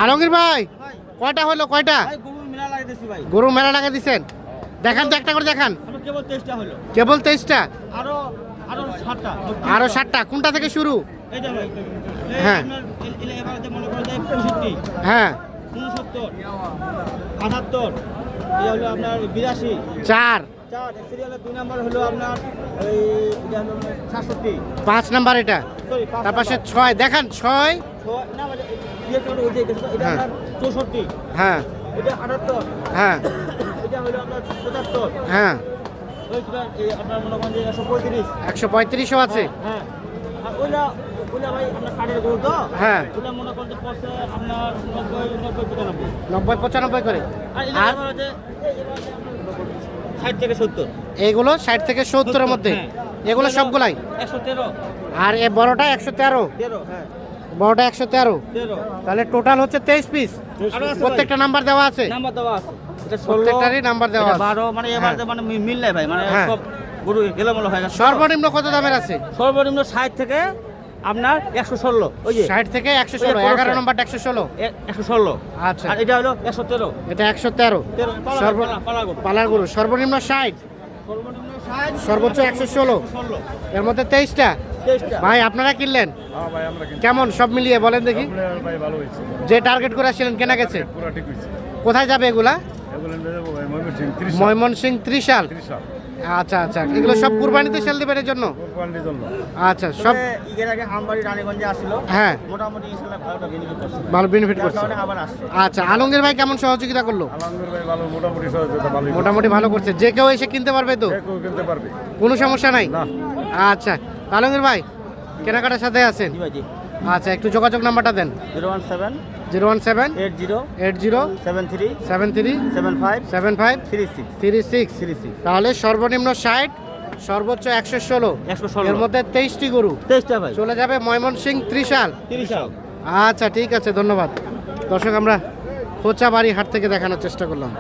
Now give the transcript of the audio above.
আলমগীর ভাই কয়টা হলো কয়টা? গরু মেলা লাগা দিচ্ছেন, দেখান তো একটা করে দেখান। কেবল 23টা, আরো 7টা। কোনটা থেকে শুরু? হ্যাঁ হ্যাঁ 4 5 নাম্বার এটা, তার পাশে 6 দেখান। 6 হ্যাঁ হ্যাঁ হ্যাঁ 135ও আছে। হ্যাঁ 90-95 করে। আর এইগুলো 60 থেকে 70-এর মধ্যে, এগুলো সবগুলাই 113। আর এ বড়টা 113, বড়টা 113। তাহলে টোটাল হচ্ছে 23 পিস। প্রত্যেকটা নাম্বার দেওয়া আছে, প্রত্যেকটারই নাম্বার দেওয়া আছে। 12 মানে এবার মানে মিল নাই ভাই, মানে সব গরু গেলামলো হয়ে গেছে। সর্বনিম্ন কত দামের আছে? সর্বনিম্ন 60 থেকে আপনার 116। ওই যে 60 থেকে 116, 11 নম্বরটা 116। 116। আচ্ছা, আর এটা হলো 113। এটা 113 পালার গরু। সর্বনিম্ন 60, সর্বোচ্চ 116, এর মধ্যে 23টা। ভাই আপনারা কিনলেন কেমন সব মিলিয়ে বলেন দেখি? যে টার্গেট করে আসছিলেন কেনা গেছে? কোথায় যাবে এগুলা? ময়মনসিংহ, ত্রিশাল। আচ্ছা আচ্ছা, এগুলো সব কুরবানিতে সেল দিবেন এর জন্য? আচ্ছা, সব এর আগে আমবাড়ি রানীগঞ্জে আসছিল। হ্যাঁ, মোটামুটি ইনশাআল্লাহ ভালো বেনিফিট করছে। আবার আসছে। আচ্ছা, আলমগীর ভাই কেমন সহযোগিতা করলো? আলমগীর ভাই ভালো, মোটামুটি সহযোগিতা ভালো, মোটামুটি ভালো করছে। যে কেউ এসে কিনতে পারবে তো? কেউ কিনতে পারবে, কোনো সমস্যা নাই। না। আচ্ছা, আলমগীর ভাই কেনাকাটার সাথে আছেন? জি ভাই জি। আচ্ছা, একটু যোগাযোগ নাম্বারটা দেন। 017 017 80 73 73 75 75 36। 36। তাহলে সর্বনিম্ন 60, সর্বোচ্চ 116, এর মধ্যে 23টি গরু 23টা ভাই চলে যাবে ময়মনসিংহ, ত্রিশাল। 30। আচ্ছা ঠিক আছে, ধন্যবাদ। দর্শক, আমরা খোঁচাবাড়ি হাট থেকে দেখানোর চেষ্টা করলাম।